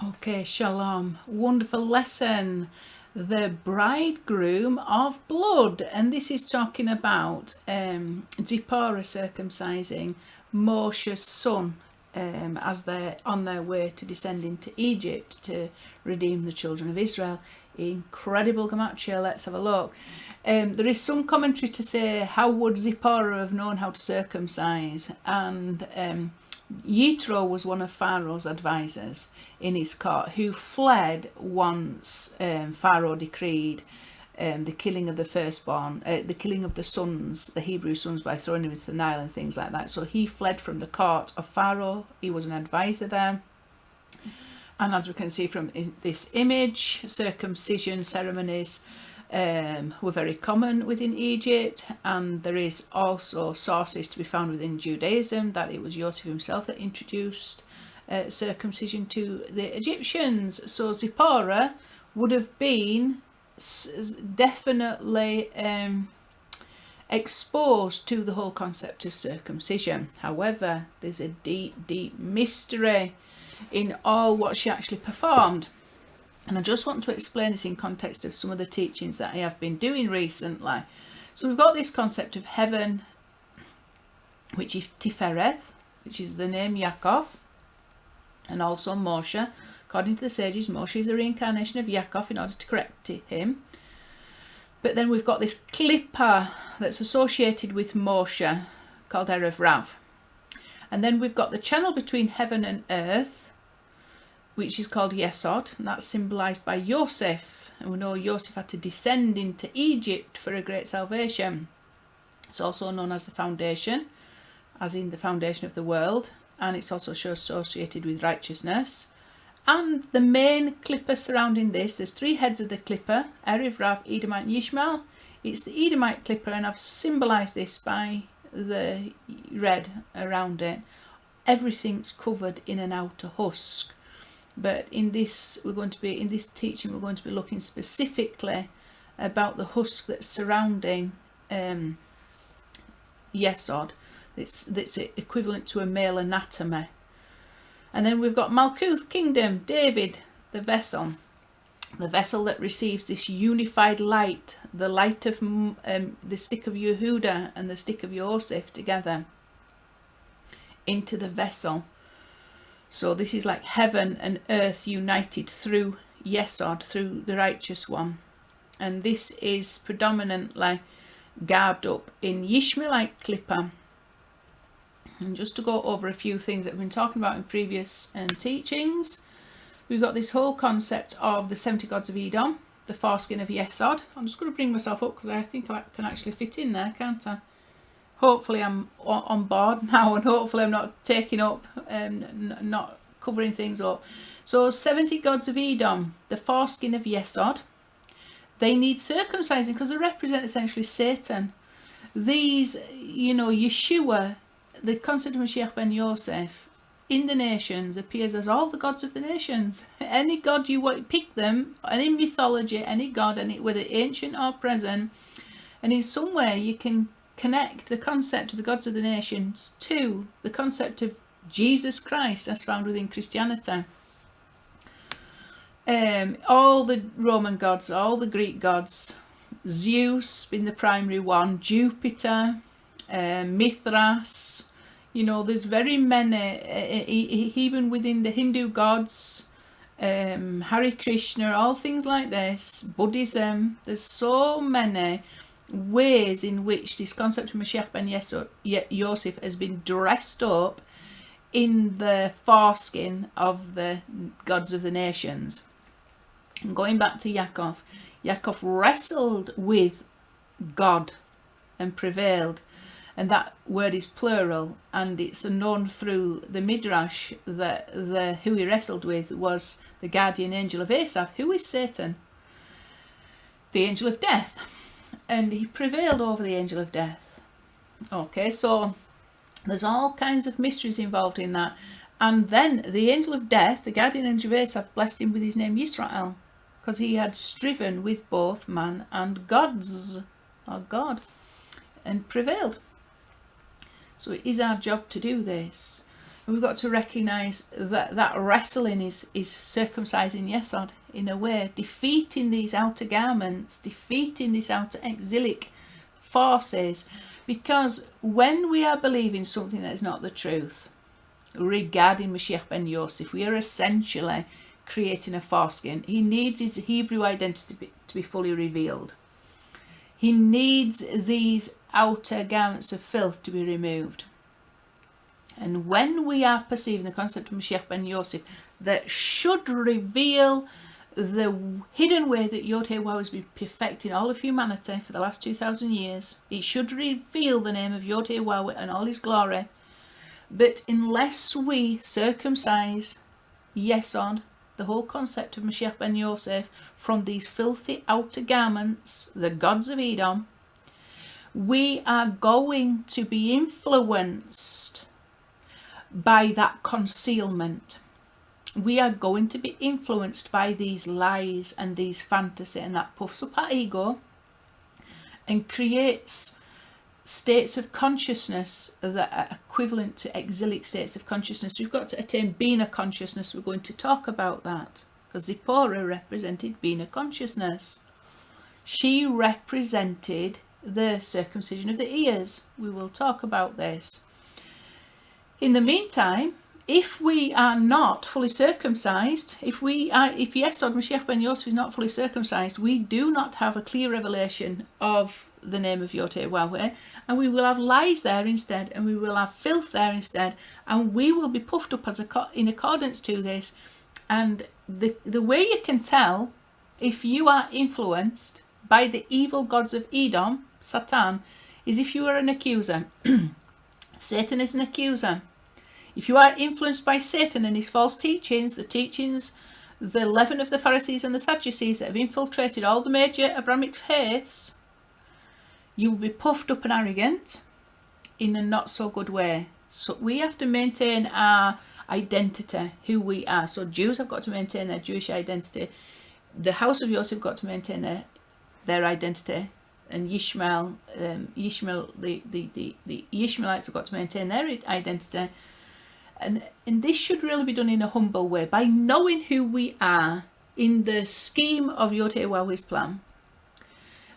Okay, shalom. Wonderful lesson. The bridegroom of blood. And this is talking about Tziporah circumcising Moshe's son as they're on their way to descend into Egypt to redeem the children of Israel. Incredible gematria. Let's have a look. There is some commentary to say, how would Tziporah have known how to circumcise? And Yitro was one of Pharaoh's advisors in his court, who fled once Pharaoh decreed the killing of the firstborn, the killing of the sons, the Hebrew sons, by throwing them into the Nile and things like that. So he fled from the court of Pharaoh. He was an advisor there. And as we can see from this image, circumcision ceremonies were very common within Egypt, and there is also sources to be found within Judaism that it was Yosef himself that introduced circumcision to the Egyptians. So Tziporah would have been definitely exposed to the whole concept of circumcision. However, there's a deep mystery in all what she actually performed. And I just want to explain this in context of some of the teachings that I have been doing recently. So we've got this concept of heaven, which is Tziporah, which is the name Yaakov, and also Moshe. According to the sages, Moshe is a reincarnation of Yaakov in order to correct him. But then we've got this klippah that's associated with Moshe, called Erev Rav. And then we've got the channel between heaven and earth, which is called Yesod, and that's symbolised by Yosef. And we know Yosef had to descend into Egypt for a great salvation. It's also known as the foundation, as in the foundation of the world, and it's also associated with righteousness. And the main klippah surrounding this, there's three heads of the klippah: Erev, Rav, Edomite and Yishmael. It's the Edomite klippah, and I've symbolised this by the red around it. Everything's covered in an outer husk. But in this teaching we're going to be looking specifically about the husk that's surrounding Yesod. That's equivalent to a male anatomy. And then we've got Malkuth, kingdom, David, the vessel that receives this unified light, the light of the stick of Yehuda and the stick of Yosef together into the vessel. So this is like heaven and earth united through Yesod, through the righteous one. And this is predominantly garbed up in Yishmaelite klippah. And just to go over a few things that we've been talking about in previous teachings, we've got this whole concept of the 70 gods of Edom, the foreskin of Yesod. I'm just going to bring myself up because I think I can actually fit in there, can't I? Hopefully I'm on board now, and hopefully I'm not taking up and not covering things up. So 70 gods of Edom, the foreskin of Yesod, they need circumcising because they represent essentially Satan. These, Yeshua, the concept of Mashiach ben Yosef, in the nations appears as all the gods of the nations. Any god you want, pick them, any mythology, any god, whether ancient or present, and in some way you can connect the concept of the gods of the nations to the concept of Jesus Christ as found within Christianity. All the Roman gods, all the Greek gods, Zeus being the primary one, Jupiter, Mithras, there's very many, even within the Hindu gods, Hare Krishna, all things like this, Buddhism, there's so many ways in which this concept of Mashiach ben Yosef has been dressed up in the foreskin of the gods of the nations. And going back to Yaakov wrestled with God and prevailed, and that word is plural, and it's known through the Midrash that who he wrestled with was the guardian angel of Asaph, who is Satan, the angel of death. And he prevailed over the angel of death. Okay, so there's all kinds of mysteries involved in that. And then the angel of death, the guardian angel of Asaph, blessed him with his name Yisrael, because he had striven with both man and gods, or God, and prevailed. So it is our job to do this. we've got to recognise that that wrestling is circumcising Yesod in a way, defeating these outer garments, defeating these outer exilic forces. Because when we are believing something that is not the truth regarding Mashiach ben Yosef, we are essentially creating a foreskin. He needs his Hebrew identity to be fully revealed. He needs these outer garments of filth to be removed. And when we are perceiving the concept of Mashiach ben Yosef that should reveal the hidden way that Yod-Heh-Waw has been perfecting all of humanity for the last 2,000 years, it should reveal the name of Yod-Heh-Waw and all his glory. But unless we circumcise Yesod, the whole concept of Mashiach ben Yosef, from these filthy outer garments, the gods of Edom, we are going to be influenced by that concealment. We are going to be influenced by these lies and these fantasy, and that puffs up our ego and creates states of consciousness that are equivalent to exilic states of consciousness. We've got to attain Bina consciousness. We're going to talk about that, because Tziporah represented Bina consciousness. She represented the circumcision of the ears. We will talk about this. In the meantime, if we are not fully circumcised, if Yesod Mashiach ben Yosef is not fully circumcised, we do not have a clear revelation of the name of Yod-Heh-Waw, and we will have lies there instead, and we will have filth there instead, and we will be puffed up in accordance to this. And the way you can tell if you are influenced by the evil gods of Edom, Satan, is if you are an accuser. Satan is an accuser. If you are influenced by Satan and his false teachings, the leaven of the Pharisees and the Sadducees that have infiltrated all the major Abrahamic faiths, you will be puffed up and arrogant in a not so good way. So we have to maintain our identity, who we are. So Jews have got to maintain their Jewish identity. The house of Yosef have got to maintain their identity. And Yishmael, the Ishmaelites have got to maintain their identity. And this should really be done in a humble way, by knowing who we are in the scheme of Yod-Heh-Wah's plan.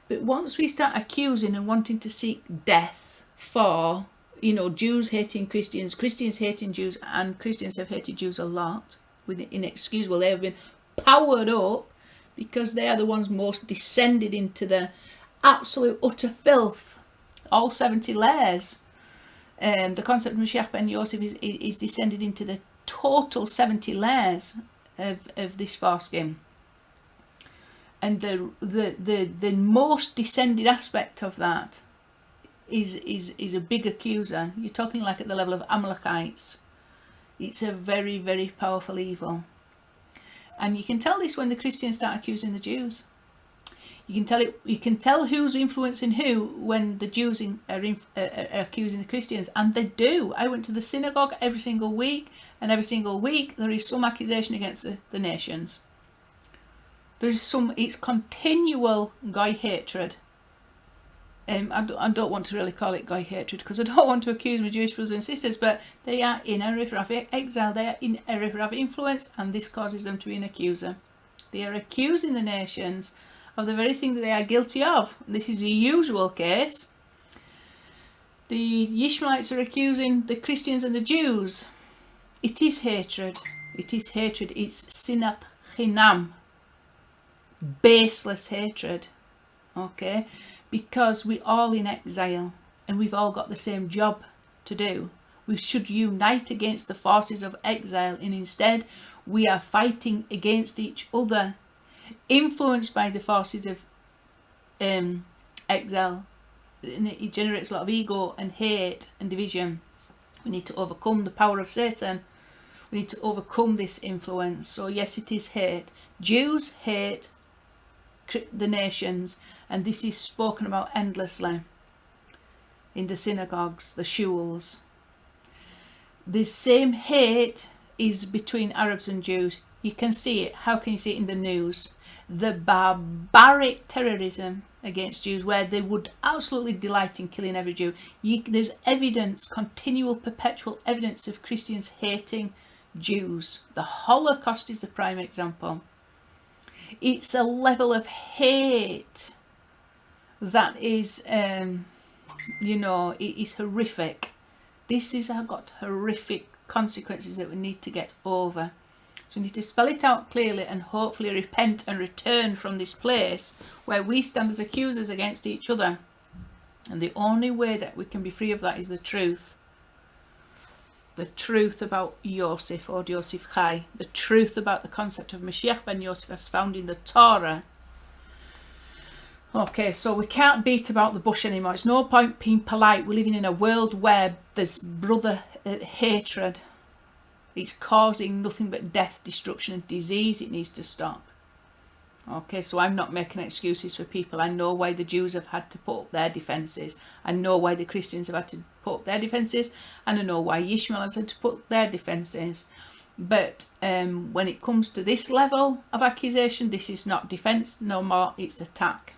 But once we start accusing and wanting to seek death for, Jews hating Christians, Christians hating Jews, and Christians have hated Jews a lot, inexcusable. They have been powered up because they are the ones most descended into the absolute utter filth, all 70 layers. The concept of Mashiach ben Yosef is descended into the total 70 layers of this foreskin. And the most descended aspect of that is a big accuser. You're talking like at the level of Amalekites. It's a very, very powerful evil. And you can tell this when the Christians start accusing the Jews. You can tell who's influencing who when the Jews are accusing the Christians, and they do. I went to the synagogue every single week, and every single week there is some accusation against the nations. It's continual Goy hatred. I don't want to really call it Goy hatred, because I don't want to accuse my Jewish brothers and sisters, but they are in a Rav exile, they are in a Rav influence, and this causes them to be an accuser. They are accusing the nations of the very thing that they are guilty of. This is the usual case. The Ishmaelites are accusing the Christians and the Jews. It is hatred. It is hatred. It's sinat chinam. Baseless hatred. Okay? Because we're all in exile and we've all got the same job to do. We should unite against the forces of exile, and instead we are fighting against each other, influenced by the forces of exile. And it generates a lot of ego and hate and division. We need to overcome the power of Satan. We need to overcome this influence. So yes, it is hate. Jews hate the nations, and this is spoken about endlessly in the synagogues, the shuls. The same hate is between Arabs and Jews. You can see it. How can you see it in the news? The barbaric terrorism against Jews, where they would absolutely delight in killing every Jew. There's evidence, continual, perpetual evidence of Christians hating Jews. The Holocaust is the prime example. It's a level of hate that is, you know, it is horrific. This has got horrific consequences that we need to get over. So we need to spell it out clearly and hopefully repent and return from this place where we stand as accusers against each other. And the only way that we can be free of that is the truth. The truth about Yosef, or Yosef Chai. The truth about the concept of Mashiach ben Yosef as found in the Torah. Okay, so we can't beat about the bush anymore. It's no point being polite. We're living in a world where there's brother hatred. It's causing nothing but death, destruction and disease. It needs to stop. Okay, so I'm not making excuses for people. I know why the Jews have had to put up their defences. I know why the Christians have had to put up their defences. And I know why Ishmael has had to put up their defences. But when it comes to this level of accusation, this is not defence no more, it's attack.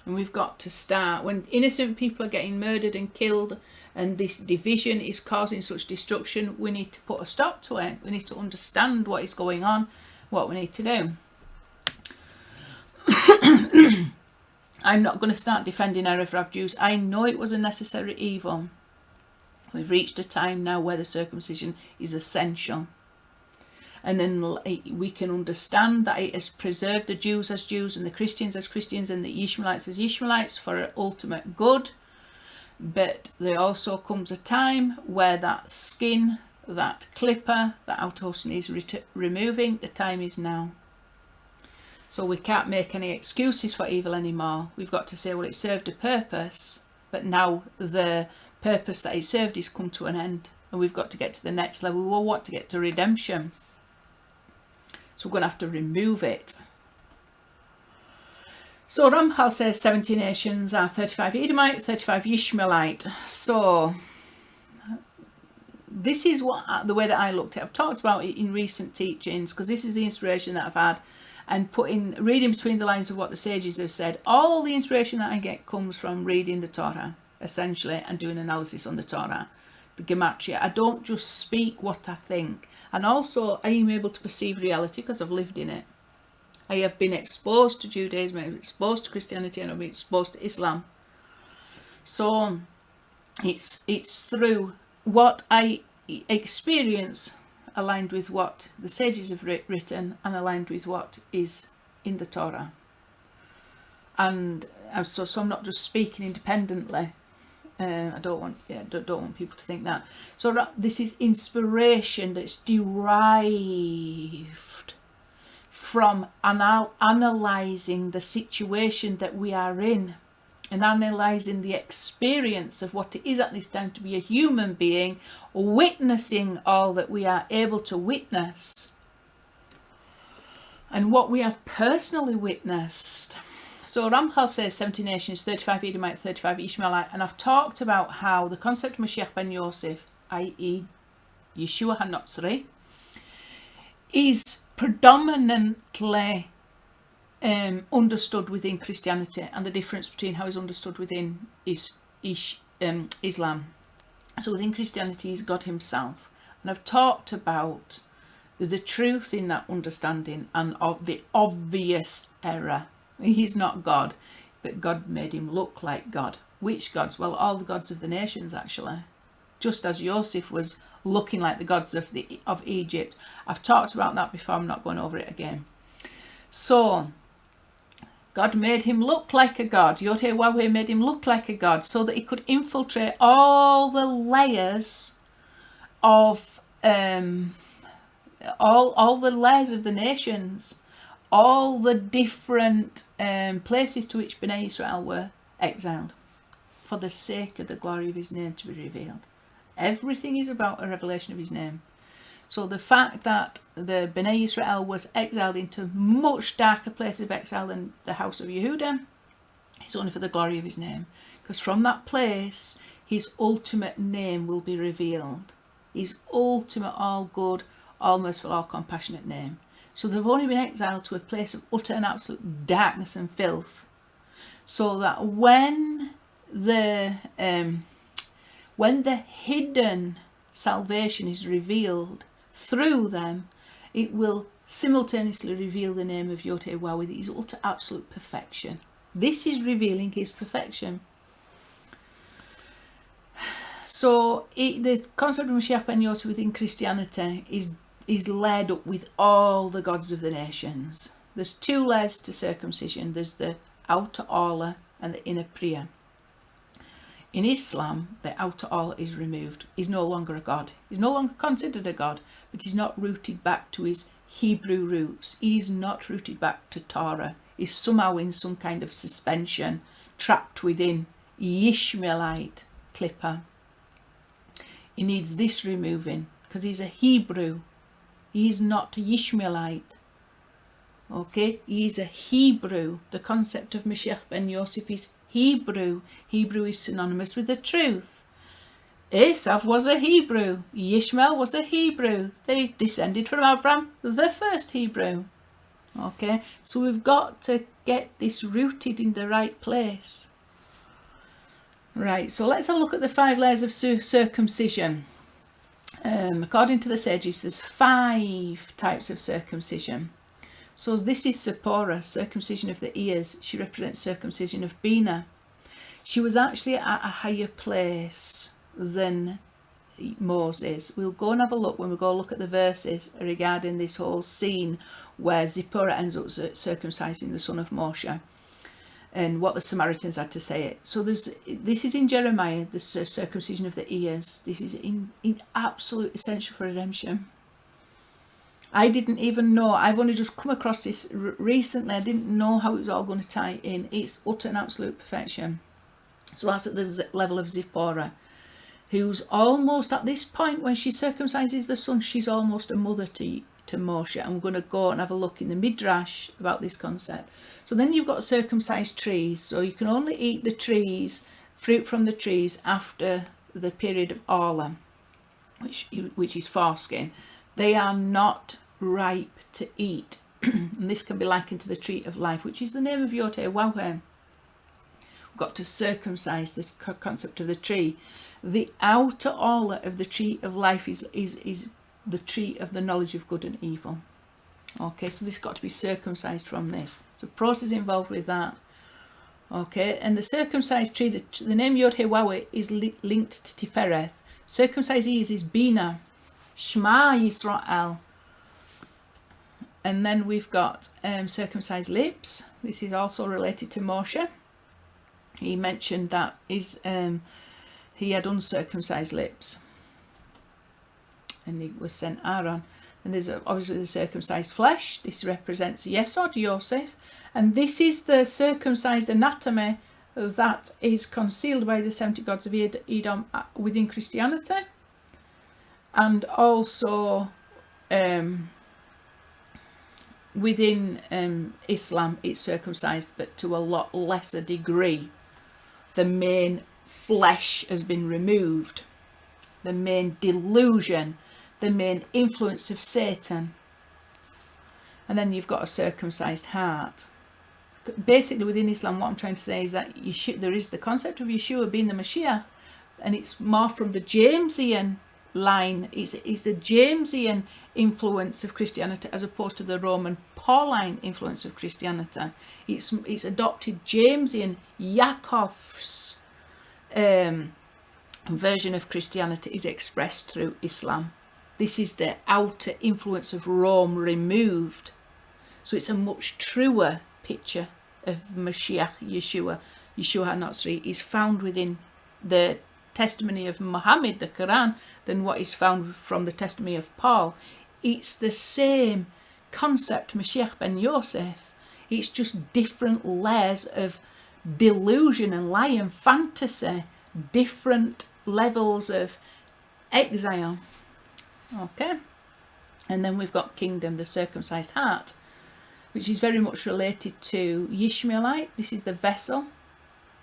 And we've got to start, when innocent people are getting murdered and killed and this division is causing such destruction, we need to put a stop to it. We need to understand what is going on, what we need to do. I'm not going to start defending Erev Rav Jews. I know it was a necessary evil. We've reached a time now where the circumcision is essential. And then we can understand that it has preserved the Jews as Jews and the Christians as Christians and the Ishmaelites as Ishmaelites for ultimate good. But there also comes a time where that skin, that clipper, that outer husk needs removing. The time is now. So we can't make any excuses for evil anymore. We've got to say, well, it served a purpose, but now the purpose that it served is come to an end. And we've got to get to the next level. We want to get to redemption. So we're going to have to remove it. So Ramchal says 70 nations are 35 Edomite, 35 Ishmaelite. So this is what the way that I looked at it. I've talked about it in recent teachings because this is the inspiration that I've had, and reading between the lines of what the sages have said. All the inspiration that I get comes from reading the Torah, essentially, and doing analysis on the Torah, the Gematria. I don't just speak what I think. And also I am able to perceive reality because I've lived in it. I have been exposed to Judaism, I've been exposed to Christianity, and I've been exposed to Islam. So it's through what I experience aligned with what the sages have written and aligned with what is in the Torah. And so I'm not just speaking independently. I don't want people to think that. So this is inspiration that's derived from analysing the situation that we are in and analysing the experience of what it is at this time to be a human being, witnessing all that we are able to witness and what we have personally witnessed. So Ramchal says 70 nations, 35 Edomite, 35 Ishmaelite, and I've talked about how the concept of Mashiach ben Yosef, i.e. Yeshua HaNotzri, is predominantly understood within Christianity, and the difference between how it's understood within Islam. So within Christianity, he's God himself. And I've talked about the truth in that understanding and of the obvious error. He's not God, but God made him look like God. Which gods? Well, all the gods of the nations, actually. Just as Yosef was looking like the gods of Egypt. I've talked about that before, I'm not going over it again. So, God made him look like a god. Yod-Heh-Wah-Heh made him look like a god so that he could infiltrate all the layers of all the layers of the nations, all the different places to which Bnei Israel were exiled, for the sake of the glory of his name to be revealed. Everything is about a revelation of his name. So the fact that the Bnei Israel was exiled into much darker places of exile than the house of Yehuda is only for the glory of his name. Because from that place, his ultimate name will be revealed. His ultimate, all good, all merciful, all compassionate name. So they've only been exiled to a place of utter and absolute darkness and filth. So that when the hidden salvation is revealed through them, it will simultaneously reveal the name of Yod-Heh-Wah with his utter absolute perfection. This is revealing his perfection. So the concept of Mashiach ben Yosef within Christianity is laid up with all the gods of the nations. There's two layers to circumcision. There's the outer aula and the inner priya. In Islam, the outer aula is removed. He's no longer a god. He's no longer considered a god, but he's not rooted back to his Hebrew roots. He's not rooted back to Torah. He's somehow in some kind of suspension, trapped within Yishmaelite clipper. He needs this removing because he's a Hebrew. He's not a Yishmaelite. Okay, he's a Hebrew. The concept of Mashiach ben Yosef is Hebrew. Hebrew is synonymous with the truth. Esav was a Hebrew. Yishmael was a Hebrew. They descended from Abraham, the first Hebrew. Okay, so we've got to get this rooted in the right place. Right, so let's have a look at the 5 layers of circumcision. According to the sages, there's 5 types of circumcision. So this is Tziporah, circumcision of the ears. She represents circumcision of Bina. She was actually at a higher place than Moses. We'll go and have a look when we go look at the verses regarding this whole scene where Tziporah ends up circumcising the son of Moshe and what the Samaritans had to say it. So this is in Jeremiah, the circumcision of the ears. This is in absolute essential for redemption. I didn't even know. I've only just come across this recently. I didn't know how it was all going to tie in. It's utter and absolute perfection. So that's at the level of Tziporah, who's almost at this point when she circumcises the son, she's almost a mother to Moshe. And we're going to go and have a look in the Midrash about this concept. So then you've got circumcised trees. So you can only eat the trees, fruit from the trees, after the period of Orla, which is foreskin. They are not ripe to eat. And this can be likened to the tree of life, which is the name of Yod-Heh-Wah. We've got to circumcise the concept of the tree. The outer aula of the tree of life is the tree of the knowledge of good and evil. Okay, so this got to be circumcised from this. So process involved with that. Okay, and the circumcised tree, the name Yod-Heh-Wah is linked to Tifereth. Circumcised ears is Bina. Shema Yisrael. And then we've got circumcised lips. This is also related to Moshe. He mentioned that he had uncircumcised lips, and he was sent Aaron. And there's obviously the circumcised flesh. This represents Yesod, Yosef, and this is the circumcised anatomy that is concealed by the 70 gods of Edom within Christianity, and also within Islam it's circumcised, but to a lot lesser degree. The main flesh has been removed, the main delusion, the main influence of Satan. And then you've got a circumcised heart. Basically within Islam, what I'm trying to say is that there is the concept of Yeshua being the Mashiach, and it's more from the Jamesian line. It's the Jamesian influence of Christianity as opposed to the Roman Pauline influence of Christianity. It's adopted Jamesian, Yaakov's version of Christianity is expressed through Islam. This is the outer influence of Rome removed. So it's a much truer picture of Mashiach Yeshua. Yeshua HaNatzri is found within the testimony of Muhammad, the Quran, than what is found from the testimony of Paul. It's the same concept, Mashiach ben Yosef. It's just different layers of delusion and lie and fantasy, different levels of exile. Okay, and then we've got kingdom, the circumcised heart, which is very much related to Yishmaelite. This is the vessel.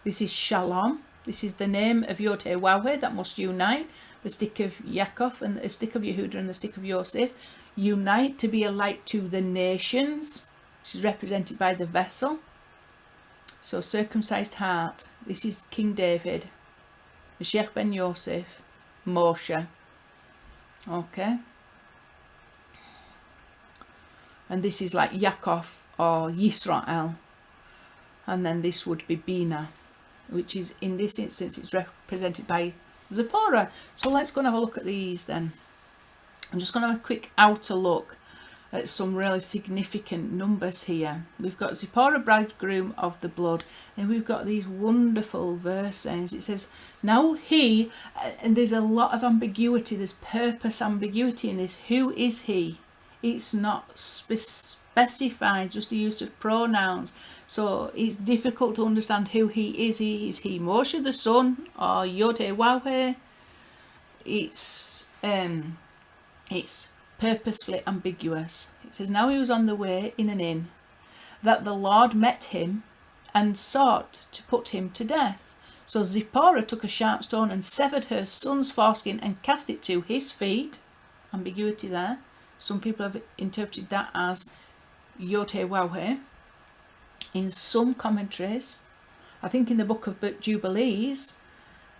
This is Shalom. This is the name of Yod-Heh-Wah that must unite the stick of Yaakov and the stick of Yehuda and the stick of Yosef. unite to be a light to the nations, which is represented by the vessel. So circumcised heart, this is King David, Moshe ben Yosef, Moshe. Okay. And this is like Yaakov or Yisrael. And then this would be Bina, which is, in this instance, it's represented by Tziporah. So let's go and have a look at these then. I'm just going to have a quick outer look at some really significant numbers here. We've got Tziporah, bridegroom of the blood, and we've got these wonderful verses. It says, now he, and there's a lot of ambiguity, there's purpose ambiguity in this. Who is he? It's not specified, just the use of pronouns. So it's difficult to understand who he is. Is he Moshe the son, or Yod-Heh-Waw-Heh? It's purposefully ambiguous. It says, now he was on the way in an inn, that the Lord met him and sought to put him to death. So Tziporah took a sharp stone and severed her son's foreskin and cast it to his feet. Ambiguity there. Some people have interpreted that as Yod-Heh-Waw-Heh. In some commentaries, I think in the book of Jubilees,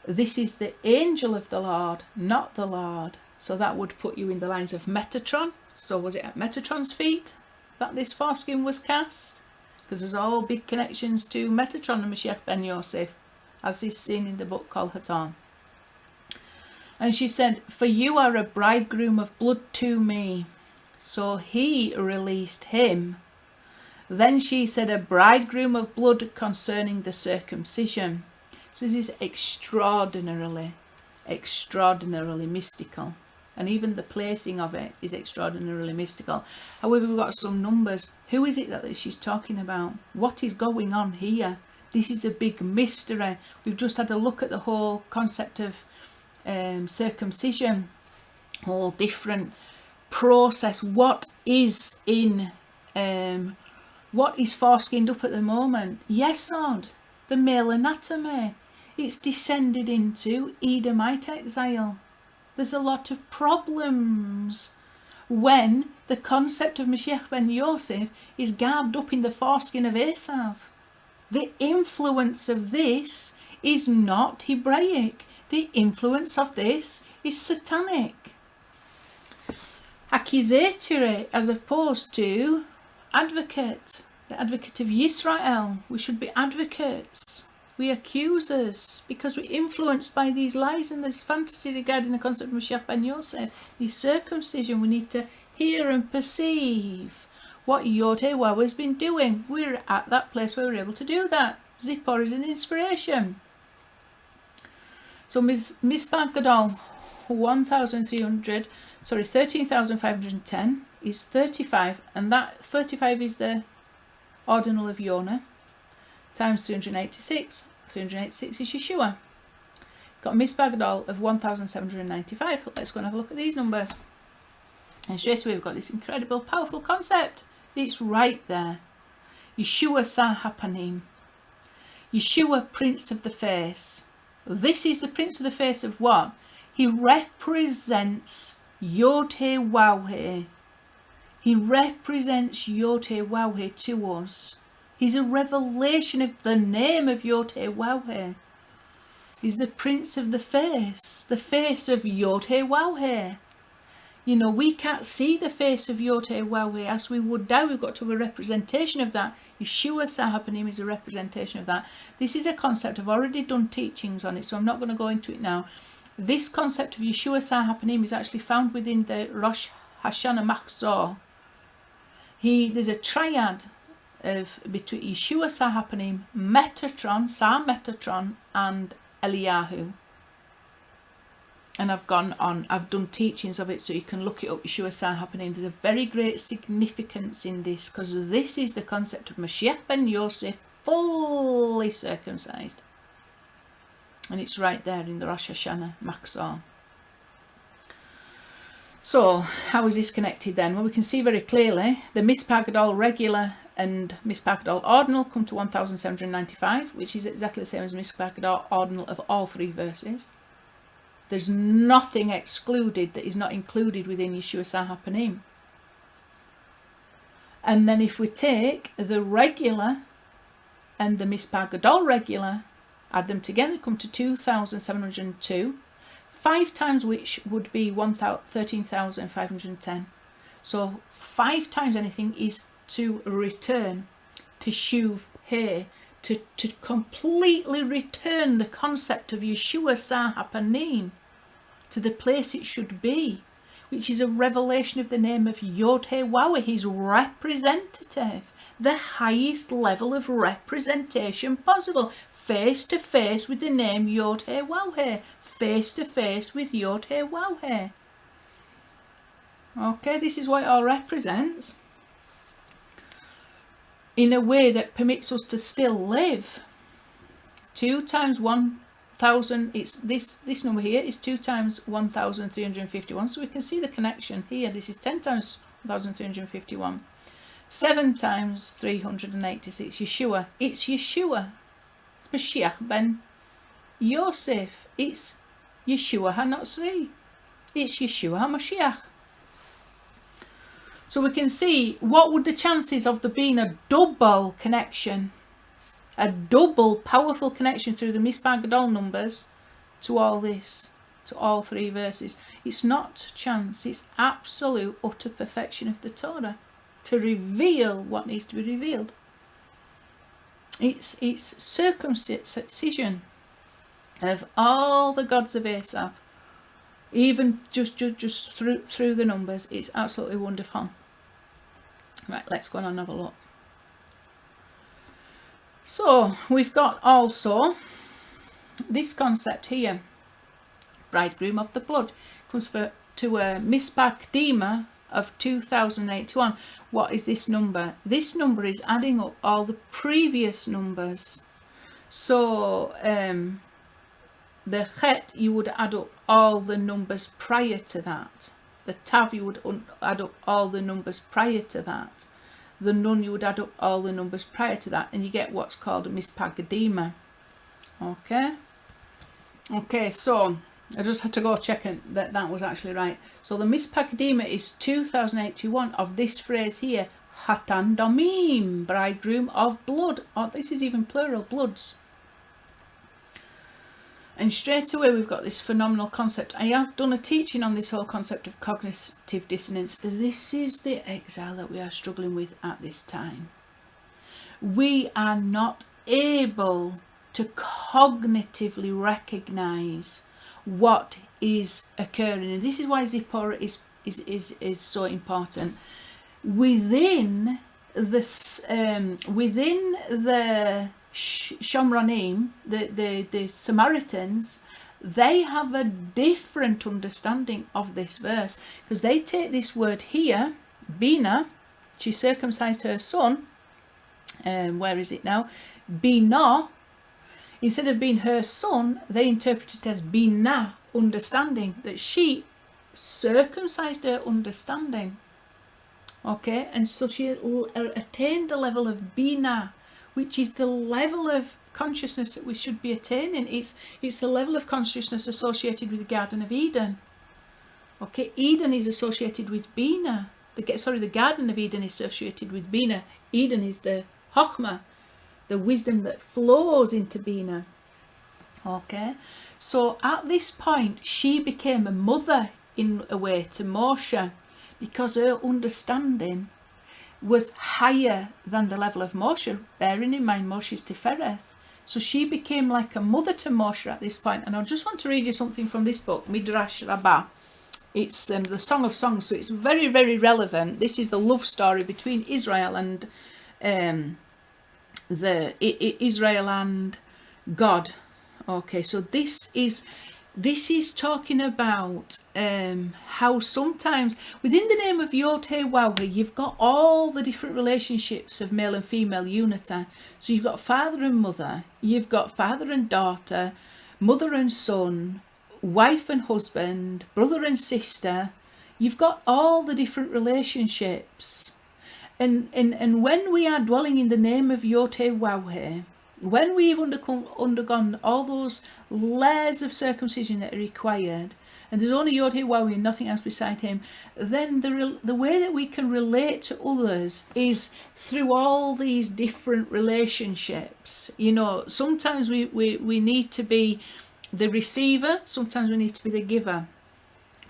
this is the angel of the Lord, not the Lord. So that would put you in the lines of Metatron. So was it at Metatron's feet that this foreskin was cast? Because there's all big connections to Metatron and Moshe ben Yosef, as is seen in the book called Hatan. And she said, for you are a bridegroom of blood to me. So he released him. Then she said, a bridegroom of blood concerning the circumcision. So this is extraordinarily mystical. And even the placing of it is extraordinarily mystical. However, we've got some numbers. Who is it that she's talking about? What is going on here? This is a big mystery. We've just had a look at the whole concept of circumcision, whole different process. What is foreskinned up at the moment? Yesod, the male anatomy. It's descended into Edomite exile. There's a lot of problems when the concept of Moshe ben Yosef is garbed up in the foreskin of Esav. The influence of this is not Hebraic. The influence of this is satanic. Accusatory as opposed to advocate. The advocate of Yisrael. We should be advocates. We accusers, because we're influenced by these lies and this fantasy regarding the concept of Moshe ben Yosef. This circumcision, we need to hear and perceive what Yod-Heh-Waw-Heh has been doing. We're at that place where we're able to do that. Tziporah is an inspiration. So Mizpah Gadol 13,510 is 35, and that 35 is the ordinal of Yonah, times 386. 386 is Yeshua. Got Mizpah Gadol of 1,795. Let's go and have a look at these numbers. And straight away we've got this incredible, powerful concept. It's right there. Yeshua Sar HaPanim. Yeshua, Prince of the Face. This is the Prince of the Face of what? He represents Yod-Heh-Waw-Heh. He represents Yod-Heh-Waw-Heh to us. He's a revelation of the name of Yod-Heh-Waw-Heh. He's the Prince of the face of Yod-Heh-Waw-Heh. You know, we can't see the face of Yod-Heh-Waw-Heh as we would now. We've got to have a representation of that. Yeshua Sar HaPanim is a representation of that. This is a concept. I've already done teachings on it, so I'm not going to go into it now. This concept of Yeshua Sar HaPanim is actually found within the Rosh Hashanah Machzor. There's a triad of between Yeshua Sar HaPanim, Metatron, Sar Metatron, and Eliyahu. And I've done teachings of it, so you can look it up, Yeshua Sar HaPanim. There's a very great significance in this, because this is the concept of Moshe ben Yosef fully circumcised. And it's right there in the Rosh Hashanah Machzor. So, how is this connected then? Well, we can see very clearly the Mizpah Gadol regular and Mizpah Gadol ordinal come to 1,795, which is exactly the same as Mizpah Gadol ordinal of all three verses. There's nothing excluded that is not included within Yeshua Sar HaPanim. And then if we take the regular and the Mispah Gadol regular, add them together, come to 2,702, 5 times which would be 13,510. So 5 times anything is to return, to shuv here, to completely return the concept of Yeshua Sar HaPanim to the place it should be, which is a revelation of the name of Yod He Wawe, his representative, the highest level of representation possible, face to face with the name Yod He Wawe, face to face with Yod He Wawe. Okay, this is what it all represents, in a way that permits us to still live. 2 times 1,000, it's this number here is 2 times 1,351, so we can see the connection here. This is 10 times 1,351. 7 times 386, Yeshua. It's Yeshua. It's Mashiach ben Yosef. It's Yeshua HaNatzri. It's Yeshua HaMashiach. So we can see what would the chances of there being a double connection, a double powerful connection through the Mispah Gadol numbers to all this, to all 3 verses. It's not chance, it's absolute utter perfection of the Torah to reveal what needs to be revealed. It's circumcision of all the gods of Esav, even just through the numbers. It's absolutely wonderful. Right, let's go on and have a look. So we've got also this concept here, bridegroom of the blood, comes to a Mispah Dima of 2081. What is this number? This number is adding up all the previous numbers. So the Chet, you would add up all the numbers prior to that. The Tav, you would add up all the numbers prior to that. The Nun, you would add up all the numbers prior to that, and you get what's called a Mispah Dima. Okay, so I just had to go checking that was actually right. So the Mispah Dima is 2081 of this phrase here, Hatan Domim, bridegroom of blood. Oh, this is even plural, bloods. And straight away we've got this phenomenal concept. I have done a teaching on this whole concept of cognitive dissonance. This is the exile that we are struggling with at this time. We are not able to cognitively recognise what is occurring, and this is why Tziporah is so important. Within the Shomronim, the Samaritans, they have a different understanding of this verse, because they take this word here, Bina, she circumcised her son, where is it now? Bina, instead of being her son, they interpret it as Bina, understanding, that she circumcised her understanding. Okay, and so she attained the level of Bina, which is the level of consciousness that we should be attaining. It's the level of consciousness associated with the Garden of Eden. Okay, Eden is associated with Bina. The Garden of Eden is associated with Bina. Eden is the Chokhmah, the wisdom that flows into Bina. Okay, so at this point she became a mother in a way to Moshe, because her understanding was higher than the level of Moshe, bearing in mind Moshe's Tifereth. So she became like a mother to Moshe at this point. And I just want to read you something from this book, Midrash Rabbah. It's the Song of Songs, so it's very, very relevant. This is the love story between Israel and Israel and God. Okay, so this is talking about how sometimes within the name of Yod He Wawe, you've got all the different relationships of male and female unity. So you've got father and mother, you've got father and daughter, mother and son, wife and husband, brother and sister. You've got all the different relationships. And when we are dwelling in the name of Yod He Wawe, when we've undergone all those layers of circumcision that are required, and there's only Yod Heh Wawi and nothing else beside him, then the way that we can relate to others is through all these different relationships. You know, sometimes we need to be the receiver, sometimes we need to be the giver.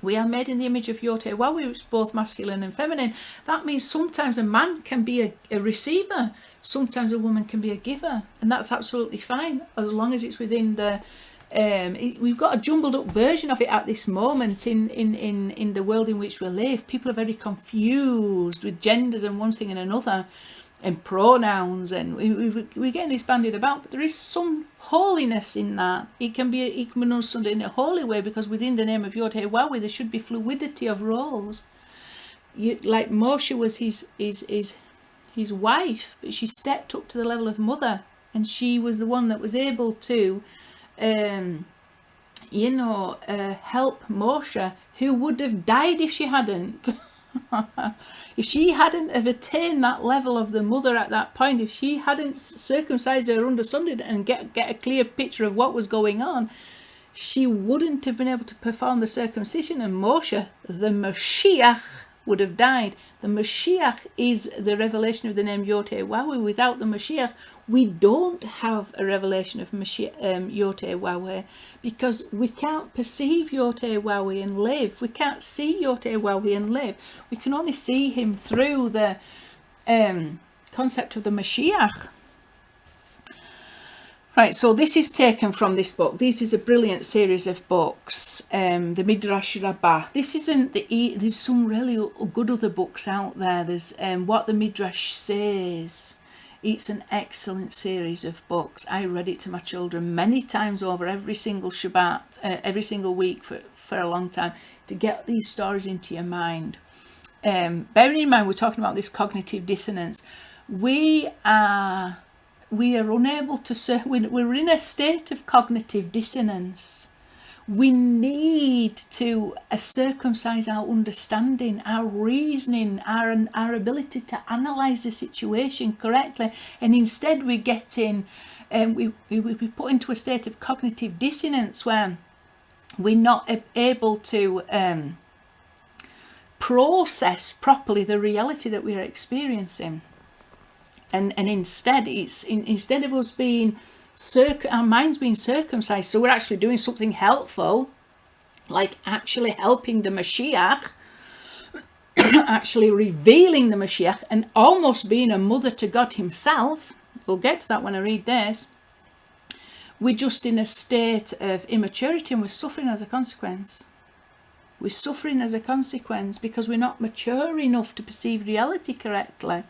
We are made in the image of Yod Heh Wawi, which is both masculine and feminine. That means sometimes a man can be a receiver, sometimes a woman can be a giver, and that's absolutely fine as long as it's within the we've got a jumbled up version of it at this moment in the world in which we live. People are very confused with genders and one thing and another, and pronouns, and we're getting this bandied about, but there is some holiness in that. It can be understood in a holy way, because within the name of Yod Heh Wawi there should be fluidity of roles. Like Moshe was his wife, but she stepped up to the level of mother, and she was the one that was able to help Moshe, who would have died if she hadn't. If she hadn't have attained that level of the mother at that point, if she hadn't circumcised her understanding and get a clear picture of what was going on, she wouldn't have been able to perform the circumcision, and Moshe, the Mashiach, would have died. The Mashiach is the revelation of the name Yod Heh Wawi. Without the Mashiach, we don't have a revelation of Yod Heh Wawi, because we can't perceive Yod Heh Wawi and live. We can't see Yod Heh Wawi and live. We can only see him through the concept of the Mashiach. Right, so this is taken from this book. This is a brilliant series of books, the Midrash Rabbah. This isn't there's some really good other books out there. There's What the Midrash Says. It's an excellent series of books. I read it to my children many times over, every single Shabbat, every single week for a long time, to get these stories into your mind. Bearing in mind we're talking about this cognitive dissonance, we are unable to we're in a state of cognitive dissonance. We need to circumcise our understanding, our reasoning, our ability to analyse the situation correctly, and instead we're getting we put into a state of cognitive dissonance where we're not able to process properly the reality that we are experiencing. And instead, instead of us being our minds being circumcised, so we're actually doing something helpful, like actually helping the Mashiach, actually revealing the Mashiach, and almost being a mother to God himself. We'll get to that when I read this. We're just in a state of immaturity, and we're suffering as a consequence. We're suffering as a consequence because we're not mature enough to perceive reality correctly.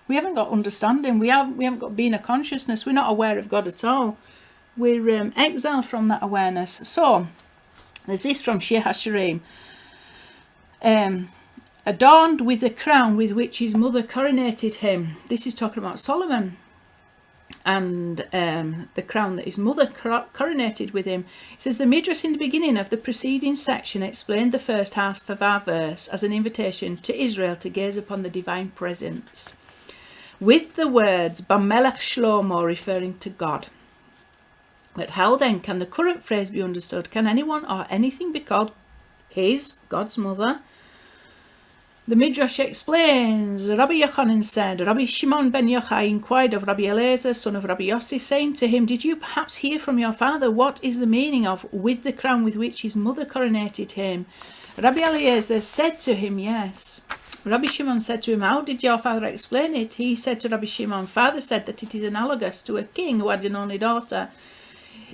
We haven't got understanding. We haven't got being a consciousness. We're not aware of God at all. We're exiled from that awareness. So there's this from Shir HaShirim. Adorned with the crown with which his mother coronated him. This is talking about Solomon. And the crown that his mother coronated with him. It says, the Midrash in the beginning of the preceding section explained the first half of our verse as an invitation to Israel to gaze upon the divine presence, with the words Bamelech Shlomo, referring to God. But how then can the current phrase be understood? Can anyone or anything be called God's mother? The Midrash explains, Rabbi Yochanan said, Rabbi Shimon ben Yochai inquired of Rabbi Eliezer, son of Rabbi Yossi, saying to him, did you perhaps hear from your father what is the meaning of with the crown with which his mother coronated him? Rabbi Eliezer said to him, yes. Rabbi Shimon said to him, how did your father explain it? He said to Rabbi Shimon, father said that it is analogous to a king who had an only daughter,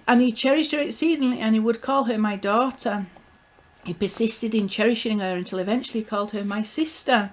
and he cherished her exceedingly, and he would call her my daughter. He persisted in cherishing her until eventually he called her my sister.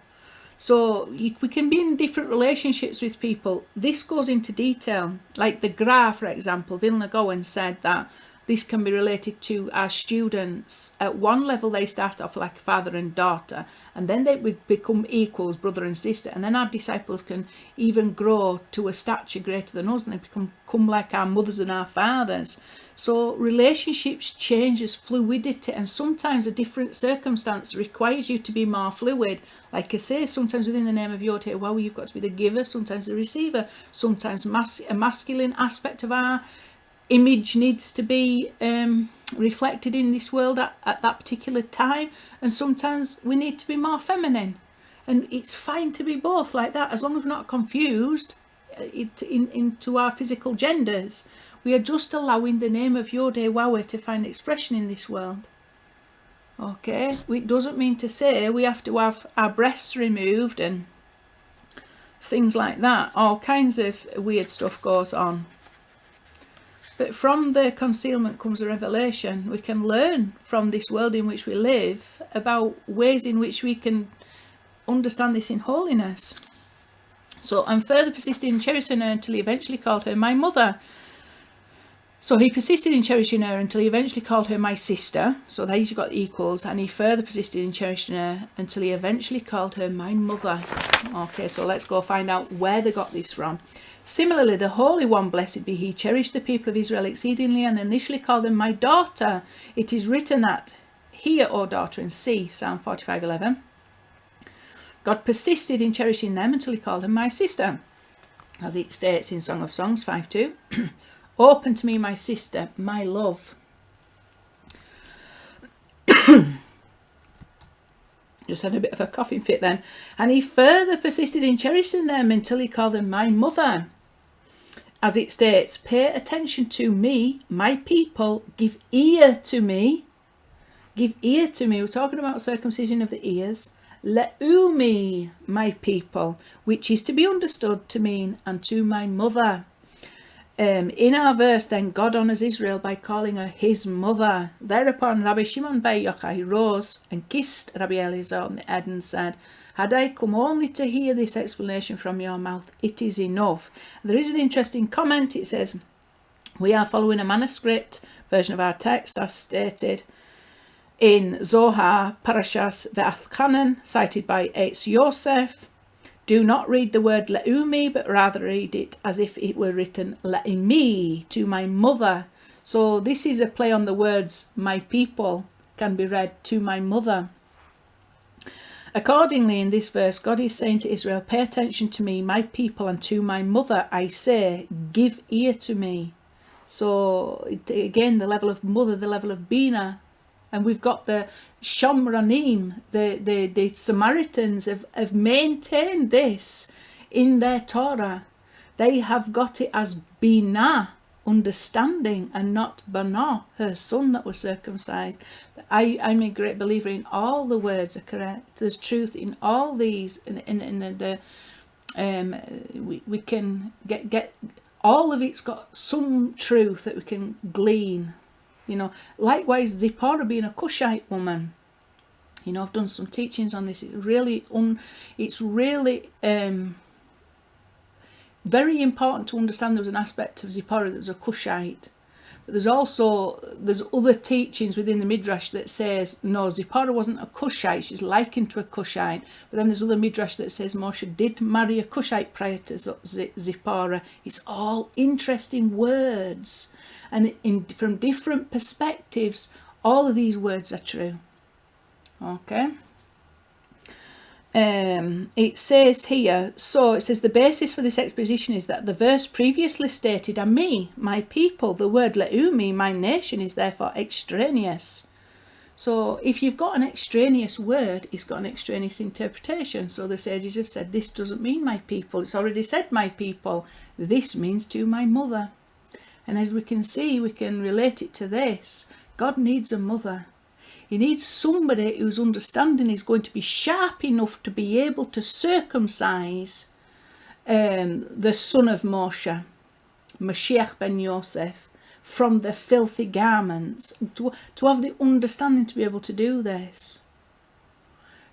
So we can be in different relationships with people. This goes into detail. Like the Gra, for example, Vilna Gaon said that this can be related to our students. At one level, they start off like father and daughter, and then they become equals, brother and sister. And then our disciples can even grow to a stature greater than us, and they become like our mothers and our fathers. So relationships change as fluidity, and sometimes a different circumstance requires you to be more fluid. Like I say, sometimes within the name of Yod Heh Wawi, you've got to be the giver, sometimes the receiver, sometimes a masculine aspect of our image needs to be reflected in this world at that particular time, and sometimes we need to be more feminine, and it's fine to be both like that, as long as we're not confused into our physical genders. We are just allowing the name of Yod-Heh-Wah-Weh to find expression in this world. Okay, it doesn't mean to say we have to have our breasts removed and things like that. All kinds of weird stuff goes on. But from the concealment comes a revelation. We can learn from this world in which we live about ways in which we can understand this in holiness. So, and further persisted in cherishing her until he eventually called her my mother. So he persisted in cherishing her until he eventually called her my sister. So there you got the equals. And he further persisted in cherishing her until he eventually called her my mother. Okay, so let's go find out where they got this from. Similarly, the Holy One, blessed be he, cherished the people of Israel exceedingly and initially called them my daughter. It is written that, hear, O daughter, and see, Psalm 45:11. God persisted in cherishing them until he called them my sister. As it states in Song of Songs 5:2. Open to me, my sister, my love. Just had a bit of a coughing fit then. And he further persisted in cherishing them until he called them my mother. As it states, pay attention to me, my people, give ear to me. Give ear to me. We're talking about circumcision of the ears. Le'umi, my people, which is to be understood to mean, and to my mother. In our verse, then, God honours Israel by calling her his mother. Thereupon Rabbi Shimon bar Yochai rose and kissed Rabbi Eliezer on the head and said, had I come only to hear this explanation from your mouth, it is enough. There is an interesting comment. It says, we are following a manuscript version of our text as stated in Zohar Parashas Ve'athchanan, cited by Eitz Yosef. Do not read the word le'umi, but rather read it as if it were written le'imi, to my mother. So this is a play on the words my people, can be read to my mother. Accordingly, in this verse, God is saying to Israel, pay attention to me, my people, and to my mother, I say, give ear to me. So again, the level of mother, the level of Bina. And we've got the Shomranim, the Samaritans have maintained this in their Torah. They have got it as Binah, understanding, and not Banah, her son that was circumcised. I'm a great believer in all the words are correct. There's truth in all these, and we can get all of it's got some truth that we can glean. You know, likewise, Tziporah being a Cushite woman. You know, I've done some teachings on this. It's really very important to understand there was an aspect of Tziporah that was a Cushite. But there's other teachings within the Midrash that says, no, Tziporah wasn't a Cushite, she's likened to a Cushite. But then there's other Midrash that says Moshe did marry a Cushite prior to Tziporah. It's all interesting words. And from different perspectives, all of these words are true. Okay. It says here, so it says the basis for this exposition is that the verse previously stated, and me, my people, the word le'umi, my nation, is therefore extraneous. So if you've got an extraneous word, it's got an extraneous interpretation. So the sages have said, this doesn't mean my people. It's already said my people. This means to my mother. And as we can see, we can relate it to this. God needs a mother. He needs somebody whose understanding is going to be sharp enough to be able to circumcise the son of Moshe, Mashiach ben Yosef, from the filthy garments. To have the understanding to be able to do this.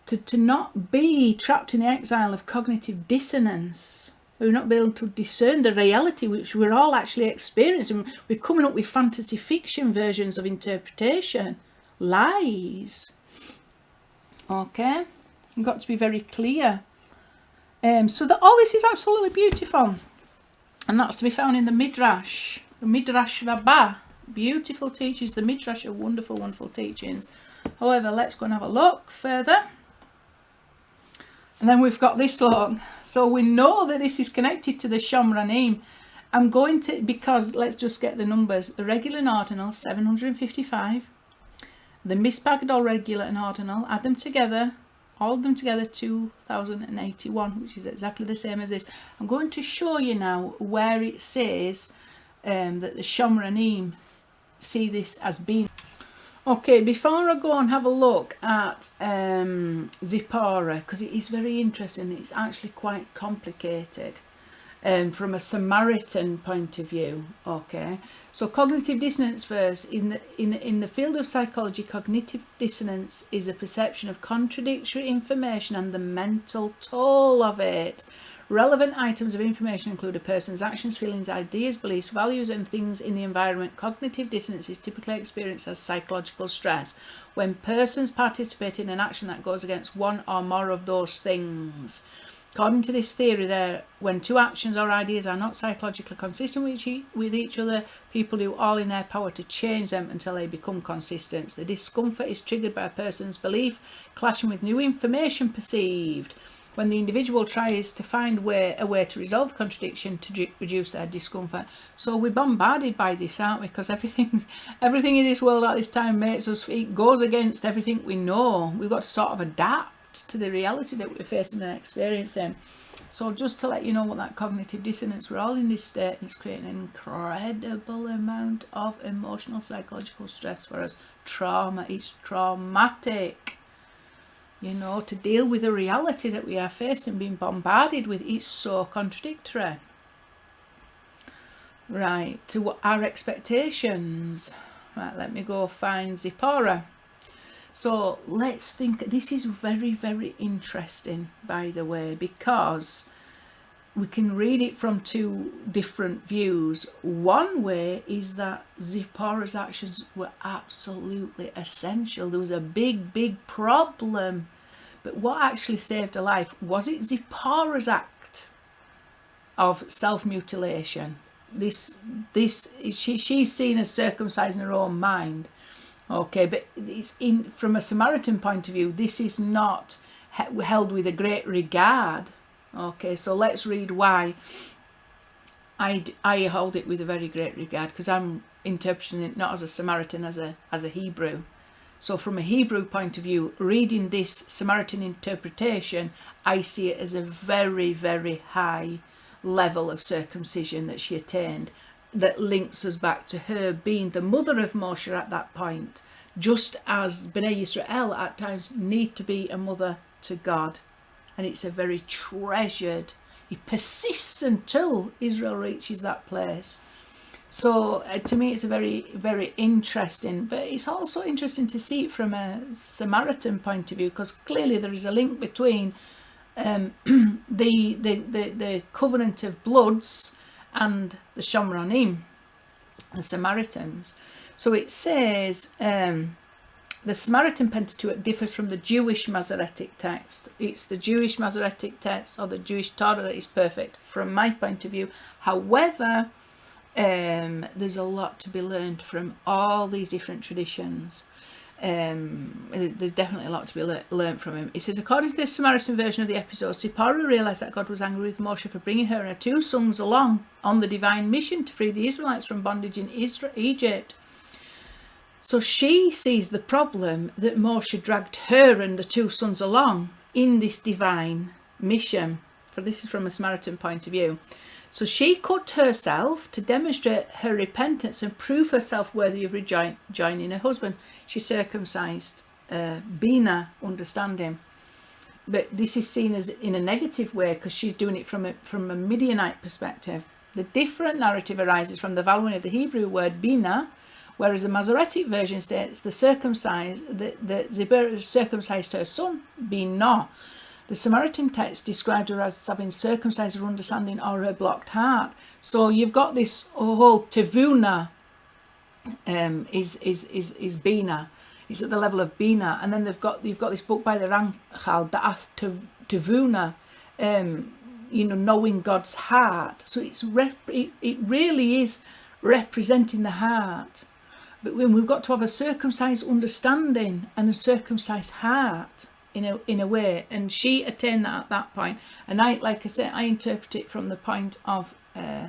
To not be trapped in the exile of cognitive dissonance. We're not able to discern the reality which we're all actually experiencing. We're coming up with fantasy fiction versions of interpretation. Lies. Okay? You've got to be very clear. So that all this is absolutely beautiful. And that's to be found in the Midrash. The Midrash Rabbah. Beautiful teachings. The Midrash are wonderful, wonderful teachings. However, let's go and have a look further. And then we've got this one. So we know that this is connected to the Shomranim. I'm going to, because let's just get the numbers. The regular and ordinal, 755. The misbagged or regular and ordinal, add them together, all of them together, 2081, which is exactly the same as this. I'm going to show you now where it says that the Shomranim see this as being. Okay, before I go and have a look at Tziporah, because it is very interesting, it's actually quite complicated from a Samaritan point of view. Okay, so cognitive dissonance verse, in the field of psychology, cognitive dissonance is a perception of contradictory information and the mental toll of it. Relevant items of information include a person's actions, feelings, ideas, beliefs, values, and things in the environment. Cognitive dissonance is typically experienced as psychological stress when persons participate in an action that goes against one or more of those things. According to this theory, when two actions or ideas are not psychologically consistent with each other, people do all in their power to change them until they become consistent. The discomfort is triggered by a person's belief clashing with new information perceived. When the individual tries to find a way to resolve the contradiction to reduce their discomfort. So we're bombarded by this, aren't we? Because everything in this world at this time it goes against everything we know. We've got to sort of adapt to the reality that we're facing and experiencing. So just to let you know what that cognitive dissonance, we're all in this state, and it's creating an incredible amount of emotional, psychological stress for us. Trauma, it's traumatic. You know, to deal with the reality that we are facing, being bombarded with, it's so contradictory. Right, to our expectations. Right, let me go find Tziporah. So let's think, this is very, very interesting, by the way, because we can read it from two different views. One way is that Tziporah's actions were absolutely essential. There was a big, big problem. But what actually saved her life? Was it Tziporah's act of self-mutilation? She's seen as circumcising her own mind. Okay, but from a Samaritan point of view, this is not held with a great regard. Okay, so let's read why I hold it with a very great regard, because I'm interpreting it not as a Samaritan, as a Hebrew. So from a Hebrew point of view, reading this Samaritan interpretation, I see it as a very, very high level of circumcision that she attained, that links us back to her being the mother of Moshe at that point, just as Bnei Yisrael at times need to be a mother to God. And it's a very treasured, it persists until Israel reaches that place. So to me it's a very, very interesting, but it's also interesting to see it from a Samaritan point of view, because clearly there is a link between the covenant of bloods and the Shomranim, the Samaritans. So it says the Samaritan Pentateuch differs from the Jewish Masoretic text. It's the Jewish Masoretic text, or the Jewish Torah, that is perfect from my point of view. However, there's a lot to be learned from all these different traditions. There's definitely a lot to be learned from him. It says, according to the Samaritan version of the episode, Tziporah realised that God was angry with Moshe for bringing her and her two sons along on the divine mission to free the Israelites from bondage in Egypt. So she sees the problem that Moshe dragged her and the two sons along in this divine mission. For this is from a Samaritan point of view. So she cut herself to demonstrate her repentance and prove herself worthy of joining her husband. She circumcised Bina, understanding. But this is seen as in a negative way, because she's doing it from a Midianite perspective. The different narrative arises from the valuing of the Hebrew word Bina, whereas the Masoretic version states the Tziporah circumcised her son, Bina. The Samaritan text described her as having circumcised her understanding or her blocked heart. So you've got this whole tevuna is Bina. It's at the level of Bina, and then you've got this book by the Ramchal, Da'ath Tevuna, knowing God's heart. So it really is representing the heart. But when we've got to have a circumcised understanding and a circumcised heart. in a way, and she attained that at that point. And I, like I said, I interpret it from the point of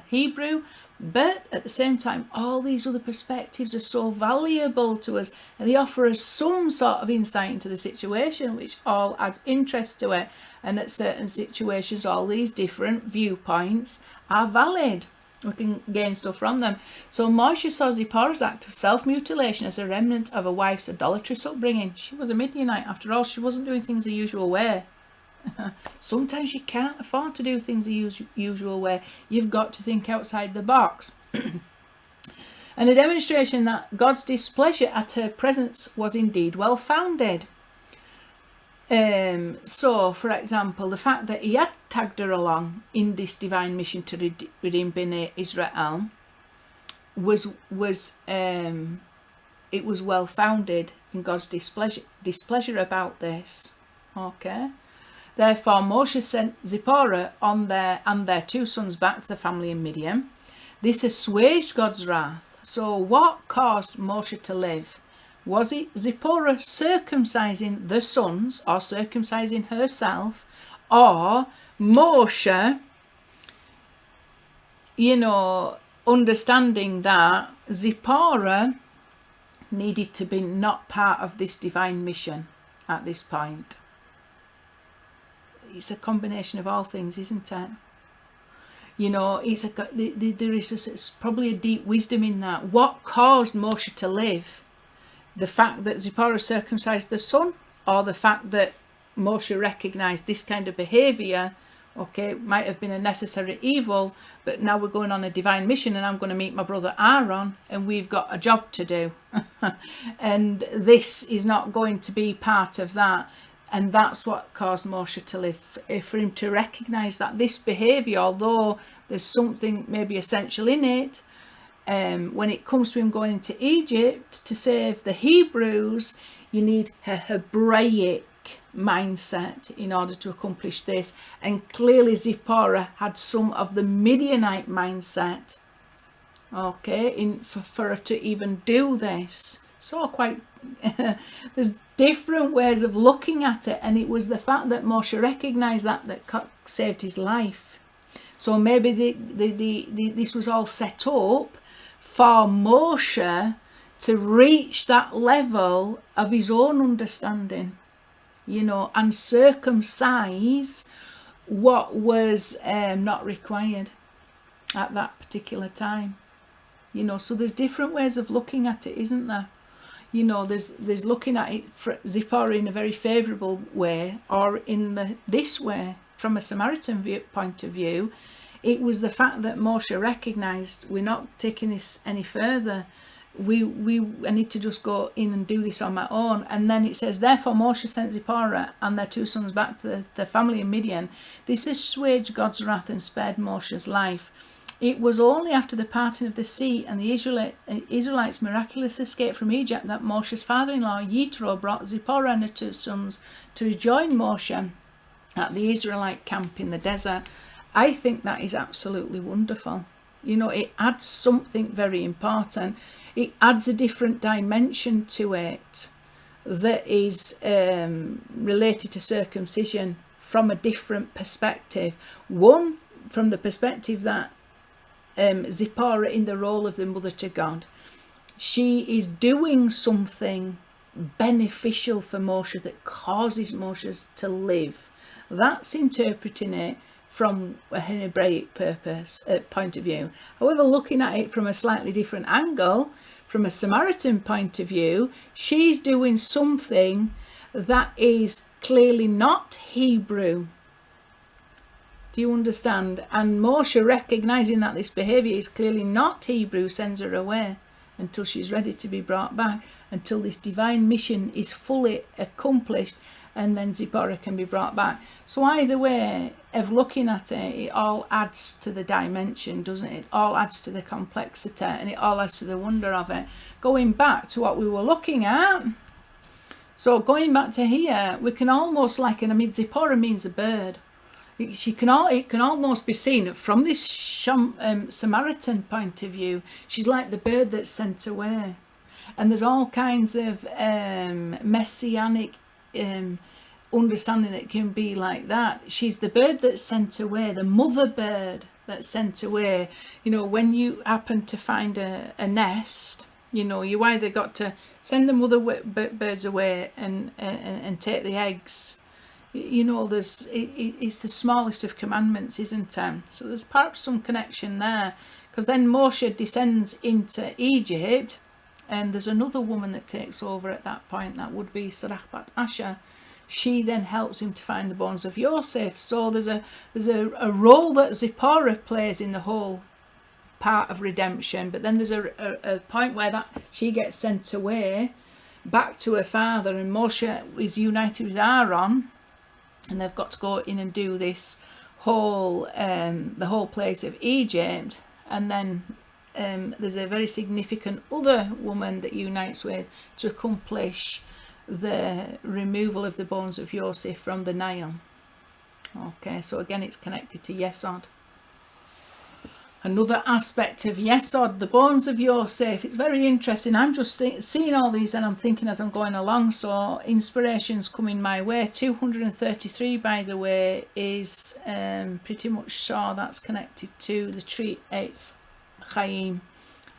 Hebrew, but at the same time, all these other perspectives are so valuable to us, and they offer us some sort of insight into the situation, which all adds interest to it. And at certain situations, all these different viewpoints are valid. We can gain stuff from them. So Moshe saw Zipporah's act of self-mutilation as a remnant of a wife's idolatrous upbringing. She was a Midianite, after all. She wasn't doing things the usual way. Sometimes you can't afford to do things the usual way. You've got to think outside the box. And a demonstration that God's displeasure at her presence was indeed well founded. So, for example, the fact that he had tagged her along in this divine mission to redeem Bnei Israel was it was well founded in God's displeasure about this. Okay. Therefore, Moshe sent Tziporah and their 2 sons back to the family in Midian. This assuaged God's wrath. So, what caused Moshe to live? Was it Tziporah circumcising the sons, or circumcising herself, or Moshe, understanding that Tziporah needed to be not part of this divine mission at this point? It's a combination of all things, isn't it? There is probably a deep wisdom in that. What caused Moshe to live? The fact that Tziporah circumcised the son, or the fact that Moshe recognised this kind of behaviour, okay, might have been a necessary evil, but now we're going on a divine mission and I'm going to meet my brother Aaron and we've got a job to do. And this is not going to be part of that. And that's what caused Moshe to live, for him to recognise that this behaviour, although there's something maybe essential in it, when it comes to him going into Egypt to save the Hebrews, you need a Hebraic mindset in order to accomplish this. And clearly Tziporah had some of the Midianite mindset, okay, for her to even do this. So quite there's different ways of looking at it, and it was the fact that Moshe recognised that saved his life. So maybe this was all set up for Moshe to reach that level of his own understanding, and circumcise what was not required at that particular time. So there's different ways of looking at it, isn't there? There's looking at it for Tziporah in a very favourable way, or in this way, from a Samaritan point of view. It was the fact that Moshe recognised, we're not taking this any further. I need to just go in and do this on my own. And then it says, therefore Moshe sent Tziporah and their 2 sons back to the family in Midian. This assuaged God's wrath and spared Moshe's life. It was only after the parting of the sea and the Israelites' miraculous escape from Egypt that Moshe's father-in-law Yitro brought Tziporah and her 2 sons to rejoin Moshe at the Israelite camp in the desert. I think that is absolutely wonderful. It adds something very important. It adds a different dimension to it that is related to circumcision from a different perspective. One, from the perspective that Tziporah, in the role of the mother to God, she is doing something beneficial for Moshe that causes Moshe to live. That's interpreting it from a Hebraic point of view. However, looking at it from a slightly different angle, from a Samaritan point of view, she's doing something that is clearly not Hebrew. Do you understand? And Moshe, recognising that this behaviour is clearly not Hebrew, sends her away until she's ready to be brought back, until this divine mission is fully accomplished, and then Tziporah can be brought back. So either way of looking at it, it all adds to the dimension, doesn't it? It all adds to the complexity, and it all adds to the wonder of it. Going back to what we were looking at, so going back to here, we can almost Tziporah means a bird. It can almost be seen from this Samaritan point of view. She's like the bird that's sent away. And there's all kinds of messianic understanding that it can be like that. She's the bird that's sent away, the mother bird that's sent away. You know, when you happen to find a nest, you know, you either got to send the mother birds away and take the eggs. You know, it's the smallest of commandments, isn't it? So there's perhaps some connection there, because then Moshe descends into Egypt, and there's another woman that takes over at that point. That would be Sarapat Asher. She then helps him to find the bones of Yosef. So there's a role that Tziporah plays in the whole part of redemption, but then there's a point where that she gets sent away back to her father, and Moshe is united with Aaron, and they've got to go in and do this whole the whole place of Egypt. And then there's a very significant other woman that unites with to accomplish the removal of the bones of Yosef from the Nile. Okay, so again it's connected to Yesod. Another aspect of Yesod, the bones of Yosef. It's very interesting. I'm just seeing all these and I'm thinking as I'm going along, so inspiration's coming my way. 233, by the way, is pretty much sure that's connected to the tree Eitz Chaim.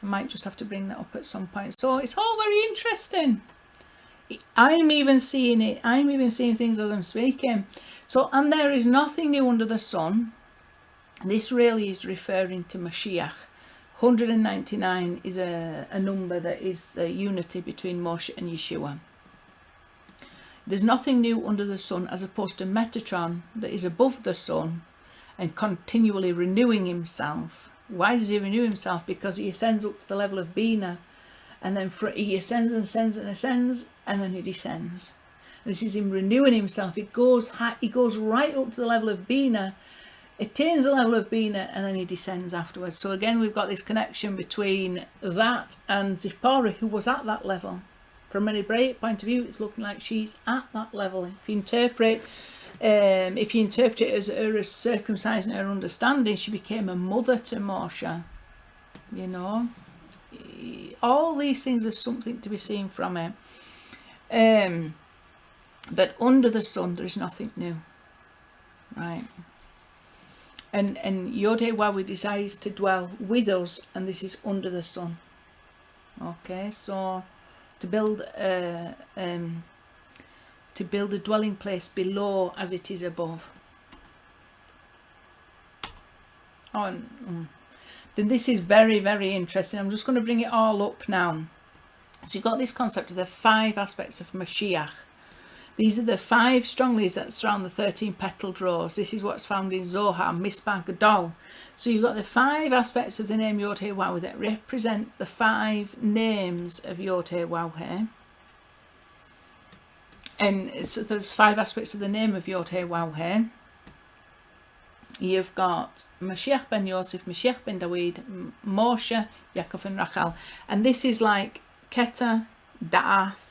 I might just have to bring that up at some point. So it's all very interesting. I'm even seeing it. I'm even seeing things as I'm speaking. So, and there is nothing new under the sun. This really is referring to Mashiach. 199 is a number that is the unity between Moshe and Yeshua. There's nothing new under the sun, as opposed to Metatron that is above the sun and continually renewing himself. Why does he renew himself? Because he ascends up to the level of Bina, and then he ascends and ascends and ascends, and then he descends. This is him renewing himself. He goes right up to the level of Bina, attains the level of Bina, and then he descends afterwards. So again, we've got this connection between that and Tziporah, who was at that level. From an Hebraic point of view, it's looking like she's at that level. If you interpret it as her as circumcising her understanding, she became a mother to Moshe. You know, all these things are something to be seen from it. But under the sun, there is nothing new, right? And Yod-Heh-Waw desires to dwell with us, and this is under the sun. Okay, so to build a dwelling place below as it is above. Then this is very, very interesting. I'm just going to bring it all up now. So you've got this concept of the 5 aspects of Mashiach. These are the 5 strong leaves that surround the 13 petaled rose. This is what's found in Zohar, Mispah Gadol. So you've got the 5 aspects of the name Yod-Heh-Waw that represent the 5 names of Yod-Heh-Waw here. And so there's 5 aspects of the name of Yod-Heh-Waw here. You've got Mashiach ben Yosef, Mashiach ben David, Moshe, Yaakov and Rachel. And this is like Keter, Da'ath,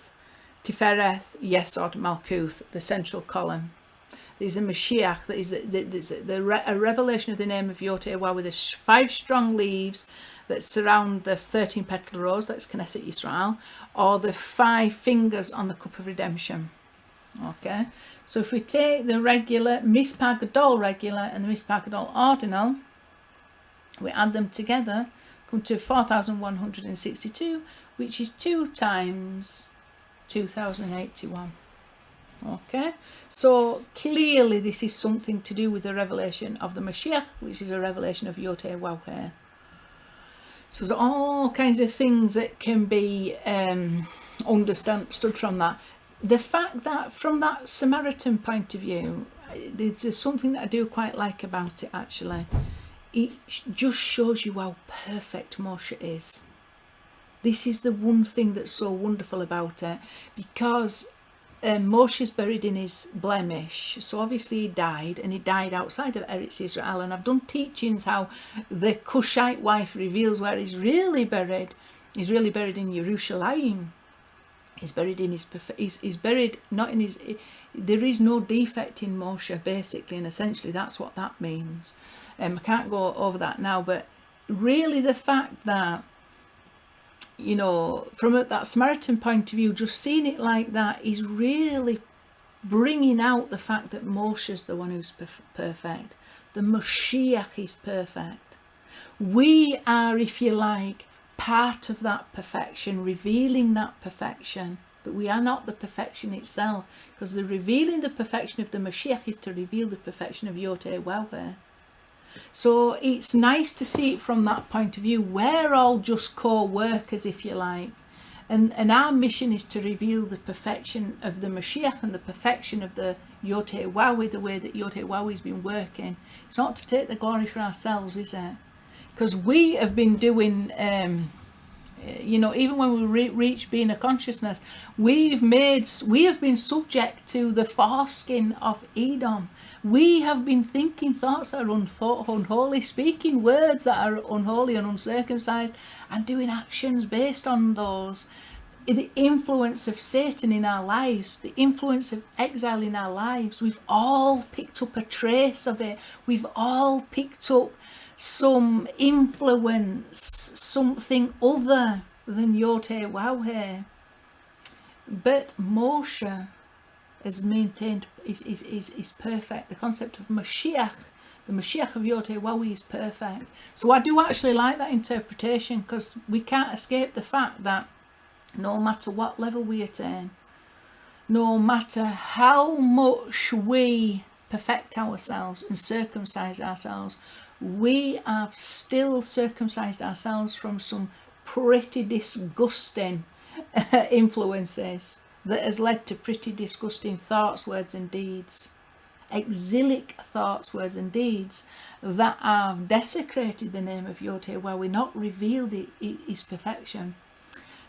Tifereth, Yesod, Malkuth, the central column. There's a Mashiach, that is a revelation of the name of Yod-Heh-Waw with the 5 strong leaves that surround the 13 petal rose, that's Knesset Yisrael, or the 5 fingers on the cup of redemption. Okay, so if we take the regular Mispah Gadol regular and the Mispah Gadol ordinal, we add them together, come to 4,162, which is 2 times 2081. Okay, so clearly this is something to do with the revelation of the Mashiach, which is a revelation of Yod-Heh-Waw here. So there's all kinds of things that can be understood from that. The fact that from that Samaritan point of view, there's something that I do quite like about it actually. It just shows you how perfect Moshe is. This is the one thing that's so wonderful about it, because Moshe's buried in his blemish, so obviously he died, and he died outside of Eretz Israel. And I've done teachings how the Cushite wife reveals where he's really buried. He's really buried in Yerushalayim. He's buried in his. He's buried not in his. There is no defect in Moshe, basically, and essentially that's what that means. I can't go over that now, but really the fact that, you know, from that Samaritan point of view, just seeing it like that is really bringing out the fact that Moshe's the one who's perfect. The Mashiach is perfect. We are, if you like, part of that perfection, revealing that perfection. But we are not the perfection itself, because the revealing the perfection of the Mashiach is to reveal the perfection of Yotevaweh. So it's nice to see it from that point of view. We're all just co-workers, if you like. And our mission is to reveal the perfection of the Mashiach and the perfection of the Yotevaweh, the way that Yotevaweh has been working. It's not to take the glory for ourselves, is it? Because we have been doing, even when we reach being a consciousness, we have been subject to the foreskin of Edom. We have been thinking thoughts that are unholy, speaking words that are unholy and uncircumcised, and doing actions based on those. The influence of Satan in our lives, the influence of exile in our lives, we've all picked up a trace of it. We've all picked up some influence, something other than Yotevaweh. But Moshe is maintained, is perfect. The concept of Mashiach, the Mashiach of Yotevaweh is perfect. So I do actually like that interpretation, because we can't escape the fact that no matter what level we attain, no matter how much we perfect ourselves and circumcise ourselves, we have still circumcised ourselves from some pretty disgusting influences that has led to pretty disgusting thoughts, words and deeds, exilic thoughts, words and deeds that have desecrated the name of Yotevaweh, not revealed his perfection.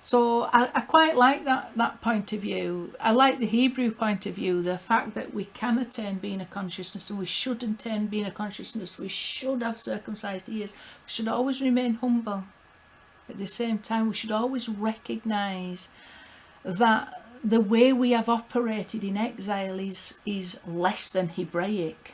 So I quite like that point of view. I like the Hebrew point of view, the fact that we can attain being a consciousness, and we should attain being a consciousness. We should have circumcised ears. We should always remain humble. At the same time, we should always recognise that the way we have operated in exile is less than Hebraic.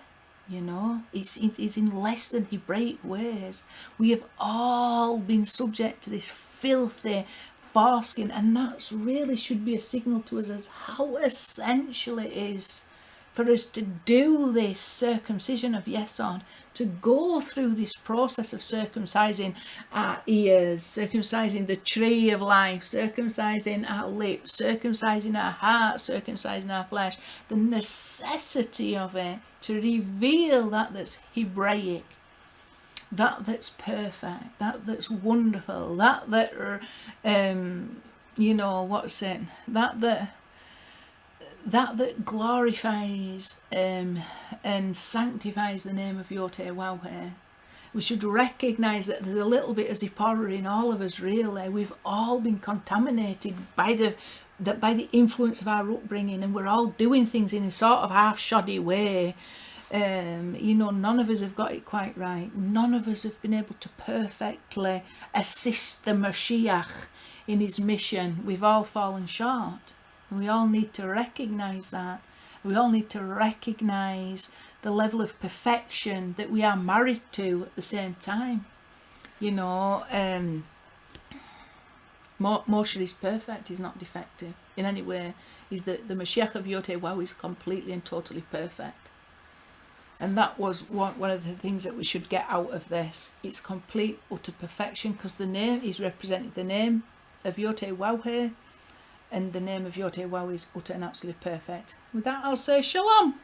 It's in less than Hebraic ways. We have all been subject to this filthy foreskin, and that really should be a signal to us as how essential it is for us to do this circumcision of Yesod, to go through this process of circumcising our ears, circumcising the tree of life, circumcising our lips, circumcising our heart, circumcising our flesh, the necessity of it to reveal that's Hebraic, that's perfect, that's wonderful, that glorifies and sanctifies the name of Yotevaweh. We should recognise that there's a little bit of Tziporah in all of us, really. We've all been contaminated by the influence of our upbringing, and we're all doing things in a sort of half-shoddy way. None of us have got it quite right. None of us have been able to perfectly assist the Mashiach in his mission. We've all fallen short. We all need to recognise that. We all need to recognise the level of perfection that we are married to at the same time. Moshe is perfect, he's not defective in any way. He's the Mashiach of Yotevaweh is completely and totally perfect. And that was one of the things that we should get out of this. It's complete, utter perfection, because the name is representing the name of Yotevaweh, and the name of Yotevaweh is utter and absolutely perfect. With that, I'll say shalom.